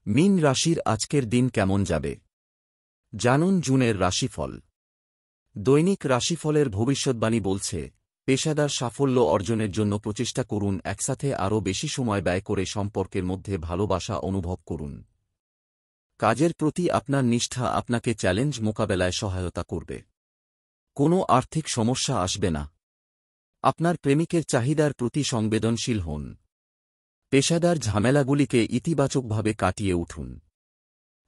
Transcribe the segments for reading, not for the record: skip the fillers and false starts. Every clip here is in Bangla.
মীন রাশির আজকের দিন কেমন যাবে জানুন জুনের রাশিফল। দৈনিক রাশিফলের ভবিষ্যদ্বাণী বলছে, পেশাদার সাফল্য অর্জনের জন্য প্রচেষ্টা করুন, একসাথে আরও বেশি সময় ব্যয় করে সম্পর্কের মধ্যে ভালোবাসা অনুভব করুন। কাজের প্রতি আপনার নিষ্ঠা আপনাকে চ্যালেঞ্জ মোকাবেলায় সহায়তা করবে। কোনো আর্থিক সমস্যা আসবে না। আপনার প্রেমিকের চাহিদার প্রতি সংবেদনশীল হন। পেশাদার ঝামেলাগুলিকে ইতিবাচকভাবে কাটিয়ে উঠুন।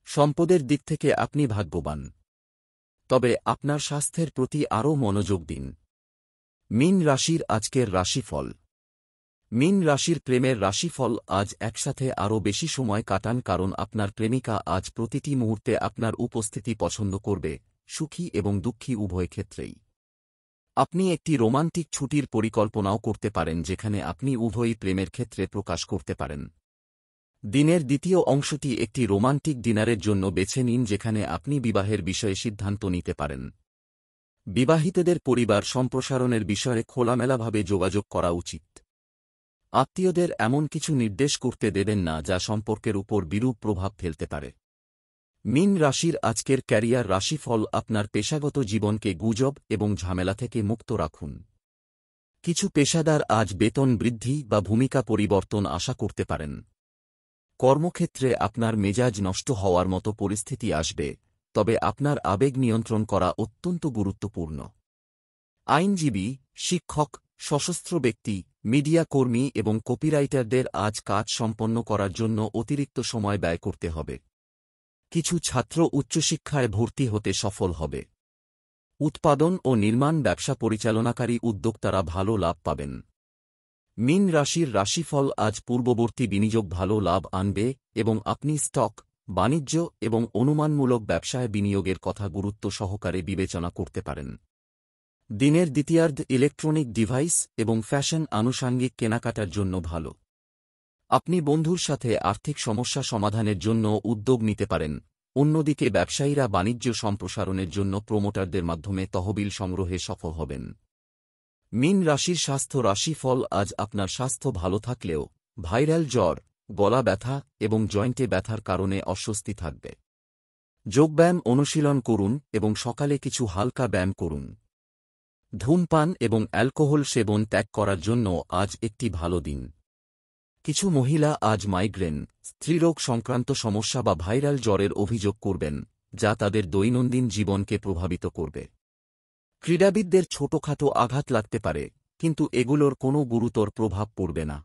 সম্পদের দিক থেকে আপনি ভাগ্যবান, তবে আপনার স্বাস্থ্যের প্রতি আরও মনোযোগ দিন। মীন রাশির আজকের রাশিফল। মীন রাশির প্রেমের রাশিফল। আজ একসাথে আরও বেশি সময় কাটান, কারণ আপনার প্রেমিকা আজ প্রতিটি মুহূর্তে আপনার উপস্থিতি পছন্দ করবে, সুখী এবং দুঃখী উভয় ক্ষেত্রেই। আপনি একটি রোমান্টিক ছুটির পরিকল্পনাও করতে পারেন, যেখানে আপনি উভয়ই প্রেমের ক্ষেত্রে প্রকাশ করতে পারেন। দিনের দ্বিতীয় অংশটি একটি রোমান্টিক ডিনারের জন্য বেছে নিন, যেখানে আপনি বিবাহের বিষয়ে সিদ্ধান্ত নিতে পারেন। বিবাহিতদের পরিবার সম্প্রসারণের বিষয়ে খোলামেলাভাবে যোগাযোগ করা উচিত। আত্মীয়দের এমন কিছু নির্দেশ করতে দেবেন না যা সম্পর্কের উপর বিরূপ প্রভাব ফেলতে পারে। মীন রাশির আজকের ক্যারিয়ার রাশিফল। আপনার পেশাগত জীবনকে গুজব এবং ঝামেলা থেকে মুক্ত রাখুন। কিছু পেশাদার আজ বেতন বৃদ্ধি বা ভূমিকা পরিবর্তন আশা করতে পারেন। কর্মক্ষেত্রে আপনার মেজাজ নষ্ট হওয়ার মতো পরিস্থিতি আসবে, তবে আপনার আবেগ নিয়ন্ত্রণ করা অত্যন্ত গুরুত্বপূর্ণ। আইনজীবী, শিক্ষক, সশস্ত্র ব্যক্তি, মিডিয়া কর্মী এবং কপিরাইটারদের আজ কাজ সম্পন্ন করার জন্য অতিরিক্ত সময় ব্যয় করতে হবে। কিছু ছাত্র উচ্চশিক্ষায় ভর্তি হতে সফল হবে। উৎপাদন ও নির্মাণ ব্যবসা পরিচালনাকারী উদ্যোক্তারা ভালো লাভ পাবেন। মীন রাশির রাশিফল। আজ পূর্ববর্তী বিনিয়োগ ভালো লাভ আনবে এবং আপনি স্টক, বাণিজ্য এবং অনুমানমূলক ব্যবসায় বিনিয়োগের কথা গুরুত্ব সহকারে বিবেচনা করতে পারেন। দিনের দ্বিতীয়ার্ধ ইলেকট্রনিক ডিভাইস এবং ফ্যাশন আনুষাঙ্গিক কেনাকাটার জন্য ভালো। আপনি বন্ধুর সাথে আর্থিক সমস্যা সমাধানের জন্য উদ্যোগ নিতে পারেন। অন্যদিকে ব্যবসায়ীরা বাণিজ্য সম্প্রসারণের জন্য প্রমোটারদের মাধ্যমে তহবিল সংগ্রহে সফল হবেন। মীন রাশির স্বাস্থ্য রাশিফল। আজ আপনার স্বাস্থ্য ভালো থাকলেও ভাইরাল জ্বর, গলা ব্যথা এবং জয়েন্টে ব্যথার কারণে অস্বস্তি থাকবে। যোগব্যায়াম অনুশীলন করুন এবং সকালে কিছু হালকা ব্যায়াম করুন। ধূমপান এবং অ্যালকোহল সেবন ত্যাগ করার জন্য আজ একটি ভালো দিন। কিছু মহিলা আজ মাইগ্রেন, স্ত্রীরোগ সংক্রান্ত সমস্যা বা ভাইরাল জ্বরের অভিযোগ করবেন, যা তাদের দৈনন্দিন জীবনকে প্রভাবিত করবে। ক্রীড়াবিদদের ছোটখাটো আঘাত লাগতে পারে, কিন্তু এগুলোর কোনো গুরুতর প্রভাব পড়বে না।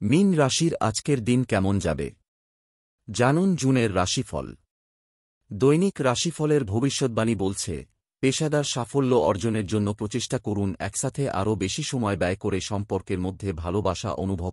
মীন রাশির আজকের দিন কেমন যাবে জানুন জুনের রাশিফল। দৈনিক রাশিফলের ভবিষ্যদ্বাণী বলছে, পেশাদার সাফল্য অর্জনের জন্য প্রচেষ্টা করুন, একসাথে আরও বেশি সময় ব্যয় করে সম্পর্কের মধ্যে ভালোবাসা অনুভব